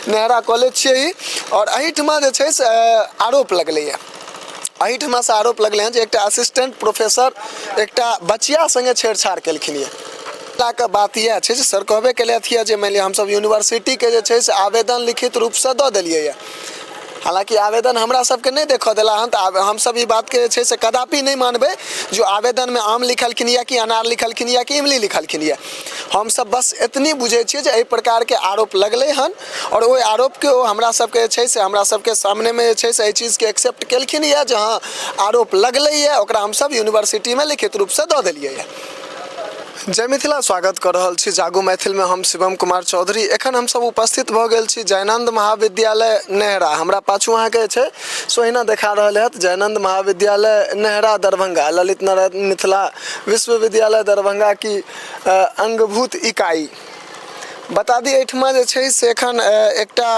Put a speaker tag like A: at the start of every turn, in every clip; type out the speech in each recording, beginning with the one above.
A: Nehra college छियै ई। और एहिठमा जे छै से आरोप लगलैए, एहिठमा से आरोप लगलै हँ जे एकटा असिस्टेंट प्रोफेसर एकटा बचिया संगे छेड़छाड़ केलखिन यऽ। के बात यह है सर कहबे कलिए जे मानि लिअ हमसब यूनिवर्सिटी के जे छै से आवेदन लिखित रूप से दऽ देलियै यऽ। हालांकि आवेदन हमरा सबके नहीं देखा दिला हन, तो हम सब ई बात के जे छै से कदापि नहीं मानबे जो आवेदन में आम लिखलखिन या कि अनार लिखलखिन या कि इमली लिखलखिन या। हम सब बस इतनी बुझे छियै जे एहि प्रकार के आरोप लगले हन और ओहि आरोप के ओ हमरा सबके जे छै से हमरा सबके सामने में जे छै से एहि चीज के एक्सेप्ट केलखिन या जहाँ आरोप लगले है ओकरा हम सब यूनिवर्सिटी में लिखित रूप से दऽ देलियै है। जय मिथिला, स्वागत कर रहल छी जागो मैथिल में। हम शिवम कुमार चौधरी। एखन हम सब उपस्थित भ गेल छी जयनंद महाविद्यालय नेहरा। हमरा पाछू अहाँ के छै सोहिना देखा रहल है जयनंद महाविद्यालय नेहरा दरभंगा, ललित नारायण मिथिला विश्वविद्यालय दरभंगा की अंगभूत इकाई। बता दी एहिठमा जे छै से एखन एकटा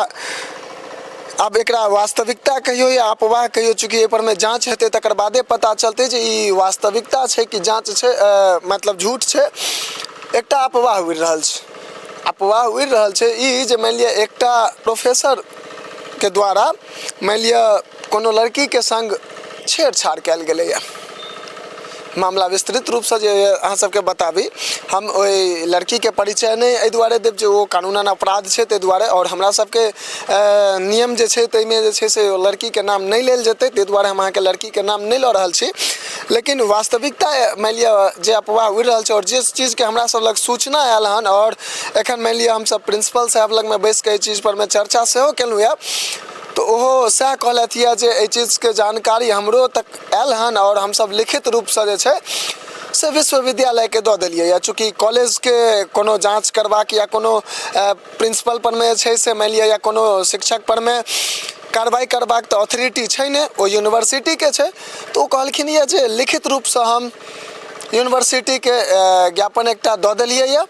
A: अब एकरा वास्तविकता कहियो या अफवाह कहियो, चूँकि एहि पर में जांच हेतै तकर बादे पता चलतै जे ई वास्तविकता छै कि जांच छै, मतलब झूठ छै। एकटा अफवाह उड़ि रहल छै, अफवाह उड़ि रहल छै ई जे मानि लिअ एकटा प्रोफेसर के द्वारा मानि लिअ कोनो लड़की के संग छेड़छाड़ कयल गेलैए। मामला विस्तृत रूप से जे अहाँ सबके बताबी, हम ओहि लड़की के परिचय नहीं एहि दुआरे देब जे ओ कानूनन अपराध छै ताहि दुआरे, और हमरा सबके नियम जे छै ताहिमे जे छै से लड़की के नाम नहीं लेल जेतै, ताहि दुआरे हम अहाँके लड़की के नाम नहीं लऽ रहल छी। लेकिन वास्तविकता मानि लिअ जे अफवाह उड़ि रहल छै और जिस चीज के हमरा सब लग सूचना आयल हन, और एखन मानि लिअ हम सब प्रिंसिपल साहब लग में बैस के एहि चीज पर में चर्चा सेहो केलहुँ यऽ, तो ओहो सएह कहलथि यऽ जे एहि चीज के जानकारी हमरो तक आयल हन और हम सब लिखित रूप से जे छै से विश्वविद्यालय के दऽ देलियै या। चूँकि कॉलेज के कोनो जांच करबाक या कोनो प्रिंसिपल पर में छै से मानि लिअ या कोनो शिक्षक पर में कार्रवाई करबाक तो अथॉरिटी छै ने, ओ यूनिवर्सिटी के छै। तो कहलखिन ये जे लिखित रूप से हम यूनिवर्सिटी के ज्ञापन एकटा दऽ देलियै यऽ।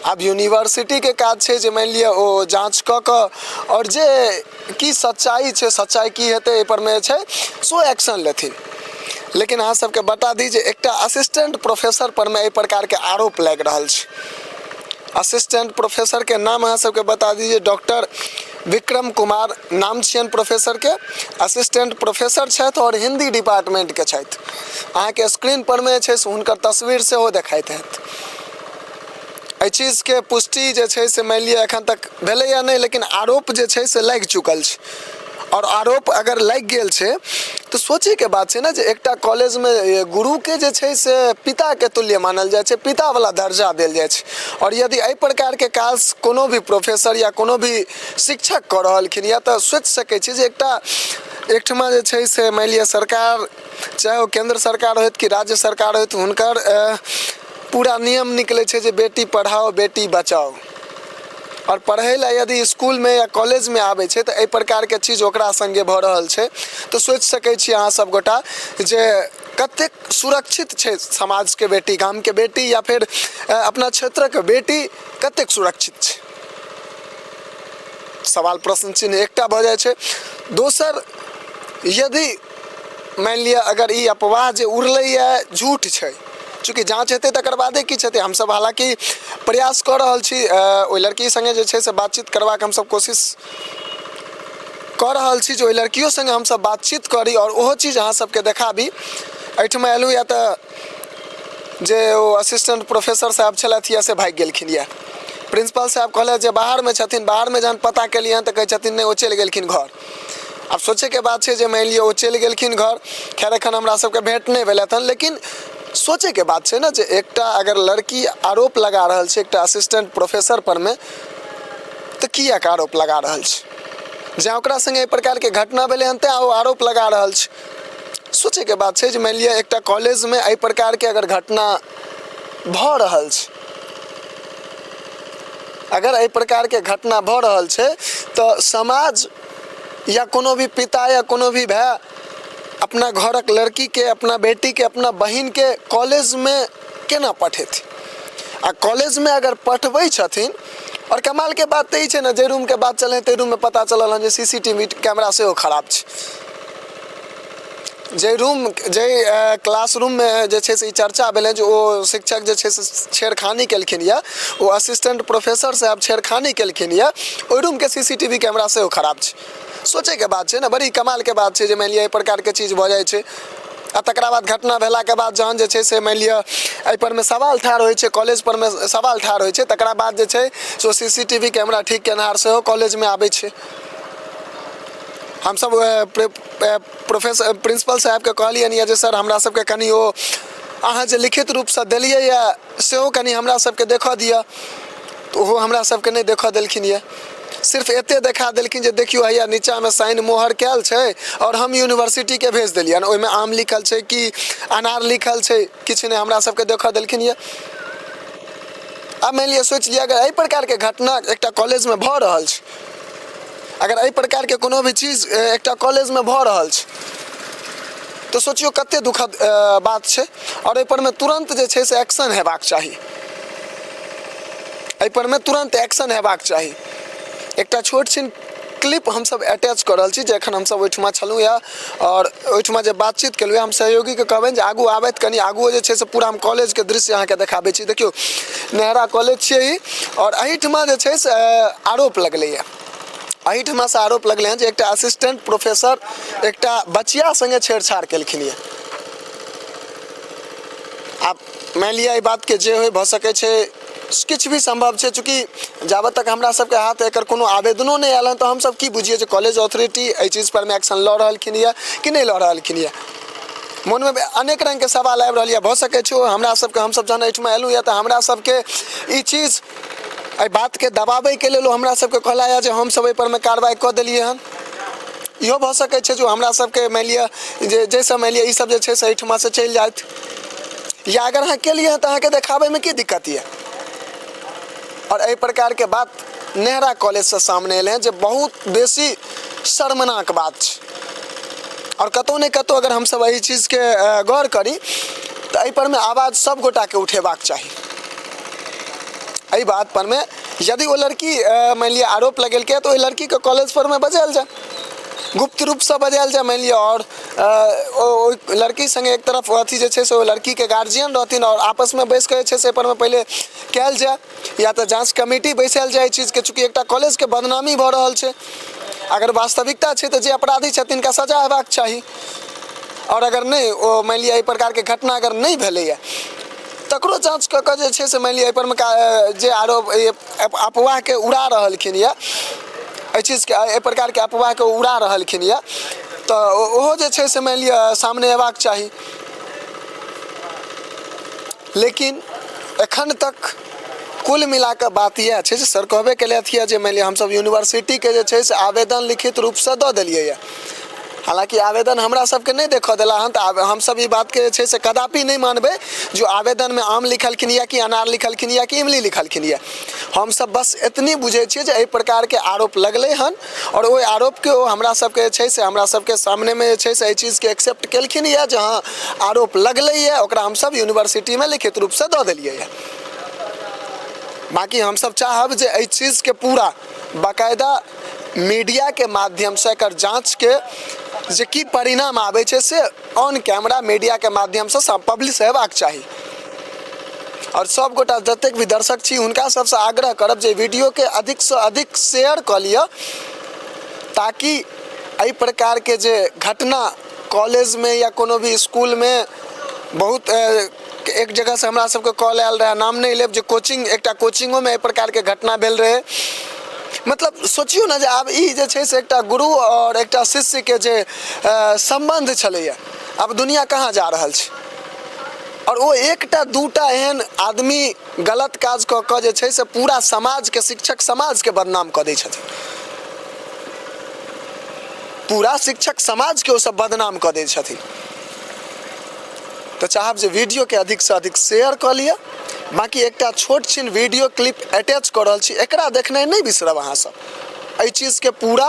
A: अब यूनिवर्सिटी के काज छै जे मानि लिअ ओ जांच कऽ कऽ और जे की सच्चाई छै, सच्चाई की हेतै एहि पर में छै सो एक्शन लेथिन। लेकिन अहाँ सबके बता दी जे एकटा असिस्टेंट प्रोफेसर पर में एहि प्रकार के आरोप लागि रहल छै। असिस्टेंट प्रोफेसर के नाम अहाँ सबके बता दीजिए, डॉक्टर विक्रम कुमार नाम छियन प्रोफेसर के। असिस्टेंट प्रोफेसर छथि और हिंदी डिपार्टमेंट के छथि। अहाँ के स्क्रीन पर में छै से हुनकर तस्वीर सेहो देखाइत हैत। एहि चीज के पुष्टि जे छै से मानि लिअ एखन तक भेलै या नहीं, लेकिन आरोप जे छै से लागि चुकल छै। और आरोप अगर लागि गेल छै तो सोचे के बात छै ना जे एकटा कॉलेज में गुरु के जे छै से पिता के तुल्य मानल जाय छै, पिता वाला दर्जा देल जाय छै। और यदि एहि प्रकार के काज कोनो भी प्रोफेसर या कोनो भी शिक्षक कऽ रहलखिन या तो सोचि सकै छी जे एकठमा जे छै से मानि लिअ सरकार, चाहे ओ केंद्र सरकार होइत कि राज्य सरकार होइत, हुनकर पूरा नियम निकले छै जे बेटी पढ़ाओ बेटी बचाओ। और पढ़े ला यदि स्कूल में या कॉलेज में आबै छै तो एहि प्रकार के चीज ओकरा संगे भऽ रहल छै, तो सोचि सकै छी अहाँ सब गोटा जे कतेक सुरक्षित छै समाज के बेटी, गाम के बेटी या फिर अपना क्षेत्र के बेटी कतेक सुरक्षित छै। सवाल प्रश्न चिन्ह एकटा भऽ जाइ छै। दोसर, यदि मानि लिअ अगर ई अफवाह जे उड़लैए झूठ छै, चूँकि जांच हेतै तकर बादे किछु हेतै। हमसब हालांकि प्रयास कऽ रहल छी ओहि लड़की संगे जे छै से बातचीत करबाक हमसब कोशिश कऽ रहल छी जे ओहि लड़कियों संगे हमसब बातचीत करी और ओहो चीज अहाँ सबके देखाबी। एहिठमा एलहुँ या तऽ जे ओ असिस्टेंट प्रोफेसर साहब छलथि या से भागि गेलखिन यऽ। प्रिंसिपल साहब कहले जे बाहर में छथिन, बाहर में जहन पता केलियन तऽ कहै छथिन नहीं ओ चलि गेलखिन घर। अब सोचे के बात छै जे मानि लिअ ओ चलि गेलखिन घर। खैर एखन हमरा सबके भेंट नहीं भेलथि हन, लेकिन सोचे के बात छै ना जे एकटा अगर लड़की आरोप लगा रहल छै एकटा असिस्टेंट प्रोफेसर पर में, तो किया के आरोप लगा रहल छै? जहाँ ओकरा संगे एहि प्रकार के घटना भेलै हन तैं ओ आरोप लगा रहल छै। सोचे के बात छै जे मानि लिअ एकटा कॉलेज में एहि प्रकार के अगर घटना भऽ रहल छै, अगर एहि प्रकार के घटना भऽ रहल छै तो समाज या कोनो भी पिता या कोनो भी भाई अपना घरक लड़की के, अपना बेटी के, अपना बहिन के कॉलेज में केना पठेथिन? आ कॉलेज में अगर पठबै छथिन, और कमाल के बात तऽ ई छै ने जे रूम के बात चले ताहि रूम में पता चलल हन जे सीसीटीवी कैमरा सेहो खराब छै। जे क्लासरूम में जे छै से ई चर्चा भेलै जे ओ शिक्षक जे छै से छेड़खानी केलखिन यऽ, ओ असिस्टेंट प्रोफेसर साहब छेड़खानी केलखिन यऽ, ओहि रूमके सीसीटीवी कैमरा सेहो खराब छै। सोचैके बात छै ने, बड़ी कमालके बात छै जे मानि लिअ एहि प्रकारके चीज भऽ जाइ छै। आ तकरा बाद घटना भेलाके बाद जहन जे छै से मानि लिअ एहिपरमे सवाल ठाढ़ होइ छै, कॉलेज परमे सवाल ठाढ़ होइ छै, तकरा बाद जे छै से ओ सीसीटीवी कैमरा ठीक केनिहार सेहो कॉलेजमे आबै छै। हमसब प्रोफेसर प्रिंसिपल साहबके कहलियनि यऽ जे सर हमरा सबके कनि ओ अहाँ जे लिखित रूपसँ देलियै यऽ सेहो कनि हमरा सबके देखऽ दिअ, तऽ ओहो हमरा सबके नहि देखऽ देलखिन यऽ। सिर्फ एते देखा देलखिन जे देखियो हैया नीचामे साइन मोहर कयल छै और हम यूनिवर्सिटीके भेज देलियनि, ओहिमे आम लिखल छै कि अनार लिखल छै, किछु नहि हमरा सबके देखऽ देलखिन यऽ। आब मानि लिअ सोचि लिअ अगर एहि प्रकारके घटना एकटा कॉलेजमे भऽ रहल छै, अगर एहि प्रकारके कोनो भी चीज एकटा कॉलेजमे भऽ रहल छै तऽ सोचियौ कते दुखद बात छै। और एहिपरमे तुरंत जे छै से एक्शन हेबाक चाही, एहिपरमे तुरंत एक्शन हेबाक चाही। एकटा छोट छिन क्लिप हमसब अटैच कऽ रहल छी जे एखन हमसब ओहिठमा छलहुँ यऽ और ओहिठमा जे बातचीत केलहुँ यऽ, हम सहयोगीके कहबनि जे आगू आबैत कनि आगू जे छै से पूरा हम कॉलेजके दृश्य अहाँके देखाबै छी। देखियौ नेहरा कॉलेज छियै ई, और एहिठमा जे छै से आरोप लगलैए, एहिठमासँ आरोप लगलै हँ जे एकटा असिस्टेंट प्रोफेसर एकटा बचिया संगे छेड़छाड़ केलखिन यऽ। आब मानि लिअ एहि बातके जे होइ भऽ सकै छै, किछु भी संभव छै, चूँकि जाबत तक हमरा सबके हाथ एकर कोनो आवेदनो नहि आयल हँ तऽ हमसब की बुझिए जे कॉलेज अथॉरिटी एहि चीज परमे एक्शन लऽ रहलखिन यऽ कि नहि लऽ रहलखिन यऽ। मोनमे अनेक रङ्गके सवाल आबि रहल यऽ। भऽ सकै छै हमरा सबके, हमसब जहन एहिठमा एलहुँ यऽ तऽ हमरा सबके ई चीज एहि बातके दबाबैके लेल ओ हमरा सबके कहला यऽ जे हमसब एहिपरमे कार्रवाई कऽ देलियै हन। इहो भऽ सकै छै जो हमरा सबके मानि लिअ जे जाहिसँ मानि लिअ ईसब जे छै से एहिठमासँ चलि जाइत, या अगर अहाँ केलियै हँ तऽ अहाँके देखाबैमे की दिक्कत यऽ। और एहि प्रकारके बात नेहरा कॉलेजसँ सामने एलै हँ जे बहुत बेसी शर्मनाक बात छै। और कतहु ने कतहु अगर हमसब एहि चीजके गौर करी तऽ एहिपरमे आवाज सब गोटाके उठेबाक चाही। एहि बात परमे यदि ओ लड़की मानि लिअ आरोप लगेलकै तऽ ओहि लड़कीके कॉलेज परमे बजायल जाय, गुप्त रूपसँ बजायल जाय मानि लिअ। और ओहि लड़की संगे एक तरफ अथी जे छै से ओ लड़कीके गार्जियन रहथिन और आपसमे बैस कऽ जे छै से एहिपरमे पहिले कयल जाय, या तऽ जांच कमेटी बैसायल जाय एहि चीजके, चूँकि एकटा कॉलेजके बदनामी भऽ रहल छै। अगर वास्तविकता छै तऽ जे अपराधी छथिन तिनका सजा हेबाक चाही। और अगर नहि ओ मानि लिअ एहि प्रकारके घटना अगर नहि भेलैए तकरो जांच कऽ कऽ जे छै से मानि लिअ एहिपरमे जे आरोप अफवाहके उड़ा रहलखिन यऽ, एहि चीजके एहि प्रकारके अफवाहके उड़ा रहलखिन यऽ, तऽ ओहो जे छै से मानि लिअ सामने अयबाक चाही। लेकिन एखन तक कुल मिला कऽ बात इएह छै जे सर कहबे केलथि यऽ जे मानि लिअ हमसब यूनिवर्सिटीके जे छै से आवेदन लिखित रूपसँ दऽ देलियै यऽ। हालांकि आवेदन हमरा सबके नहि देखऽ देला हन, तऽ हमसब ई बातके जे छै से कदापि नहि मानबै जो आवेदनमे आम लिखलखिन यऽ कि अनार लिखलखिन यऽ कि इमली लिखलखिन यऽ। हमसब बस एतनी बुझै छियै जे एहि प्रकारके आरोप लगलै हन और ओहि आरोपके ओ हमरा सबके जे छै से हमरा सबके सामनेमे जे छै से एहि चीजके एक्सेप्ट केलखिन यऽ जे हाँ आरोप लगलै यऽ, ओकरा हमसब यूनिवर्सिटीमे लिखित रूपसँ दऽ देलियै यऽ। बाकी हमसब चाहब जे एहि चीजके पूरा बाकायदा मीडियाके माध्यमसँ एकर जाँचके जे की परिणाम आबै छै से ऑन कैमरा मीडियाके माध्यमसँ पब्लिश हेबाक चाही। और सब गोटा जतेक भी दर्शक छी हुनका सबसँ आग्रह करब जे वीडियोके अधिकसँ अधिक शेयर कऽ लिअ, ताकि एहि प्रकारके जे घटना कॉलेजमे या कोनो भी इसकुलमे बहुत एक जगहसँ हमरा सबके कॉल आयल रहै, नाम नहि लेब, जे कोचिंग एकटा कोचिंगोमे एहि प्रकारके घटना भेल रहै। मतलब सोचियौ ने जे आब ई जे छै से एकटा गुरु और एकटा शिष्यके जे सम्बन्ध छलैए, आब दुनिया कहाँ जा रहल छै। और ओ एकटा दूटा एहन आदमी गलत काज कऽ कऽ जे छै से पूरा समाजके, शिक्षक समाजके बदनाम कऽ दै छथिन, पूरा शिक्षक समाजके ओसब बदनाम कऽ दै छथिन। तऽ चाहब जे वीडियोके अधिकसँ अधिक शेयर कऽ लिअ। बाकी एकटा छोट छिन वीडियो क्लिप अटैच कऽ रहल छी, एकरा देखनाइ नहि बिसरब अहाँ सब। एहि चीजके पूरा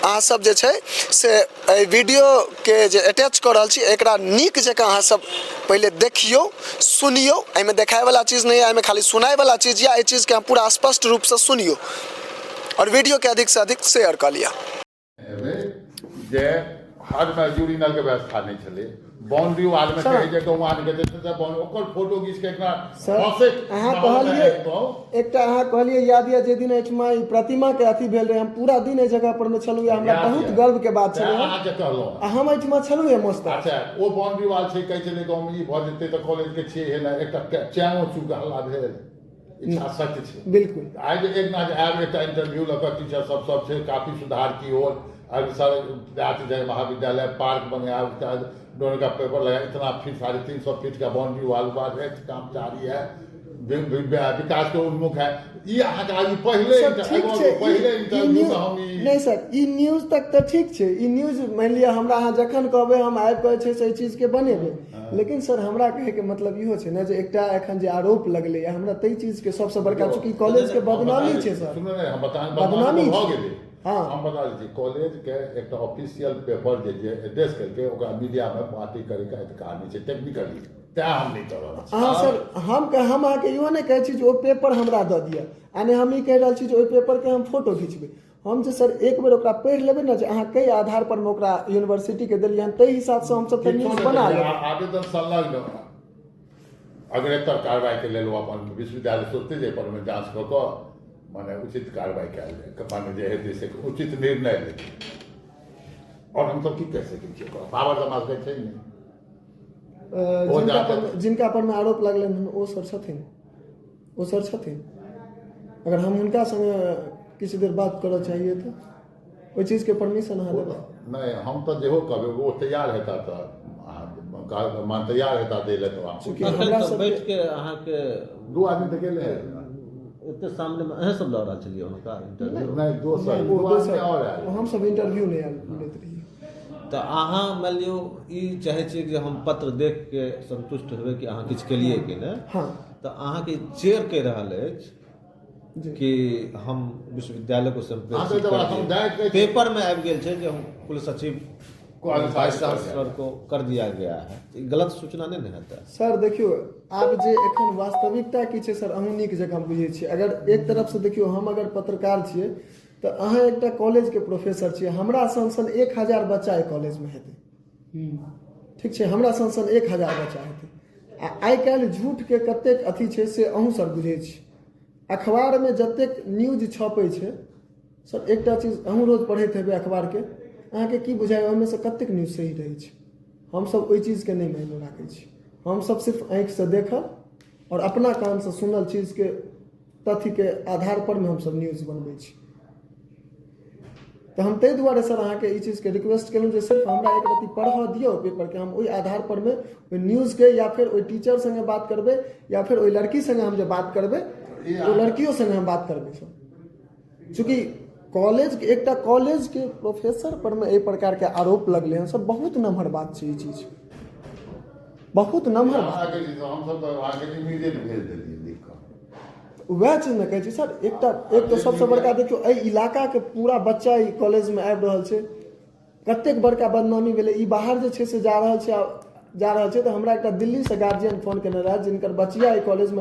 A: अहाँ सब जे छै से एहि वीडियोके जे अटैच कऽ रहल छी एकरा नीक जकाँ अहाँ सब पहिले देखियौ, सुनियौ। एहिमे देखायवला चीज नहीं है, एहिमे खाली सुनायवला चीज या एहि चीजके अहाँ पूरा स्पष्ट रूपसँ सुनियौ और वीडियोके अधिकसँ अधिक शेयर कऽ लिअ।
B: जे घर में यूरिनल के व्यवस्था नहीं चले, बाउंड्री वाल में
A: सर,
B: कहीं जगह वहाँ के देते थे बाउंड्री ओकर फोटो खींच के एकरा
A: सर
B: फंसे
A: अहाँ कहलिए एकटा अहाँ कहलिए याद यऽ जे दिन एहिठमा ई प्रतिमा के अथी भेल रहे, हम पूरा दिन एहि जगह पर में छलहुँ, हमरा बहुत गर्व के बात छलै,
B: अहाँ के कहलहुँ
A: हम एहिठमा छलहुँ मस्त।
B: अच्छा ओ बाउंड्री वाल छै, कहै छलै गाँव में ई भऽ जेतै तऽ कॉलेज के छियै है ना, एकटा चैनो चूक हल्ला भेल, इच्छा सत्य छै
A: बिल्कुल।
B: आज एक ना आब एकटा इंटरव्यू लऽ कऽ टीचर सब छै, काफी सुधार की ओर, अब सर विद्यार्थी जय महाविद्यालय पार्क बनाया, दोनों का पेपर लगा, इतना फीट 350 फीट का बाउंड्री वाल बाद काम जारी है, विकास के उन्मुख है। ये पहले इंटरव्यू में हम
A: नहीं सर ई न्यूज तक तो ठीक छै, ई न्यूज मान लिअ हमरा अहाँ जखन कहबै हम आबि कऽ छै से एहि चीज के बनेबै, लेकिन सर हमरा कहे के मतलब इहो छै ने जे एकटा एखन जे आरोप लगलै हमरा ताहि चीज के सबसे बड़का, चूंकि कॉलेज के बदनामी छै सर,
B: सुनो ने हम बताएं
A: बदनामी
B: भऽ गेलै।
A: हाँ
B: हम बता दी कॉलेज के एक ऑफिशियल पेपर जे एड्रेस करके ओकरा मीडिया में बातें करे के अधिकार नहीं छै टेक्निकली, तैं हम नहीं कर रहल छी।
A: हाँ सर हम अहाँके इहो नहि कहै छी जे ओ पेपर हमरा दऽ दिअ, आ नहि हम ई कहि रहल छी जे ओहि पेपर के हम फोटो खींचबै, हम जे सर एक बेर ओकरा पढ़ि लेबै ने जे अहाँ कई आधार पर में ओकरा यूनिवर्सिटी के देलियै हन, ताहि हिसाब से हम सब न्यूज बना लेब।
B: आवेदन संलग्न अग्रेतर कार्रवाई के लेल अपन विश्वविद्यालय सोचते जे पर में जांच कऽ कऽ माने उचित कार्रवाई कयल जाय, माने जे हेतै से उचित निर्णय लेतै, और हम सब की कह सकै छियै, पावर समाज के छै नहीं
A: जिनका पर में आरोप लगलनि हन ओ सर छथिन, ओ सर छथिन, अगर हम हुनका संगे किछु देर बात करऽ चाहिए तो ओहि चीज के परमिशन अहाँ देबै?
B: नहीं हम तो जेहो कहबै वो तैयार हेता तऽ मान तैयार हेता दै लए, तो
A: हमरा सब
C: बैठ के अहाँ के
B: दू आदमी तऽ गेले है
C: एते सामने में अहाँ सब लऽ रहल छलियै हुनका इंटरव्यू,
B: नहीं दोसर और आयल,
A: हम सब इंटरव्यू नहीं आयल लैत रहियै।
C: तऽ अहाँ मान लियौ ई चाहै छियै कि हम पत्र देख के संतुष्ट हेबै कि अहाँ किछु केलियै कि नहि,
A: हाँ
C: तऽ अहाँके चेयर कहि रहल अछि कि हम विश्वविद्यालय को संप्रेषित पेपर में आबि गेल छै जे हम कुल सचिव वाइस चांसलर को कर दिया गया है, गलत सूचना नहीं न हेतै
A: सर? देखियो आब जे एखन वास्तविकता की छै सर अहूँ नीक जकाँ बुझै छियै, अगर एक तरफ से देखियो हम अगर पत्रकार छियै तऽ अहाँ एकटा कॉलेज के प्रोफेसर छियै, हमरा सन 1000 बच्चा एहि कॉलेज में हेतै, ठीक छै, हमरा सन 1000 बच्चा हेतै, आ आइ काल्हि झूठ के कतेक अथी छै से अहूँ सर बुझै छी, अखबार में जतेक न्यूज छपै छै सर, एकटा चीज अहूँ रोज पढ़ैत हेबै अखबार के, अहाँके की बुझाय ओहिमे से कतेक न्यूज सही रहै छै, हमसब ओहि चीज के नहीं मायने राखै छी, हमसब सिर्फ आँखि से देखल और अपना कान से सुनल चीज के तथ्य के आधार पर में हमसब न्यूज बनबै छी। तो हम ताहि दुआरे सर अहाँके ई चीज के रिक्वेस्ट केलहुँ जे सिर्फ हमरा एक रत्ती पढ़ऽ दियौ पेपर के, हम ओहि आधार पर में ओहि न्यूज के या फिर ओहि टीचर संगे बात करबै या फिर ओहि लड़की संगे हम जे बात करबै ओ लड़कियों संगे हम बात करबै सर, चूँकि कॉलेज के एकटा कॉलेज के प्रोफेसर पर में एहि प्रकार के आरोप लगले हैं सर, बहुत नमहर बात छै ई चीज, बहुत नमहर बात।
B: हम सब तो आगे इमीडिएट भेज देलिए लिख कऽ,
A: वएह चीज ने कहै छी सर, एक तो सबसे बड़का देखियो एहि इलाका के पूरा बच्चा ई कॉलेज में आबि रहल छै, कतेक बड़का बदनामी भेलै, ई बाहर जे छै से जा रहल छै तऽ हमरा एकटा दिल्ली से गार्जियन फोन केने रहै जिनकर बचिया ई कॉलेज में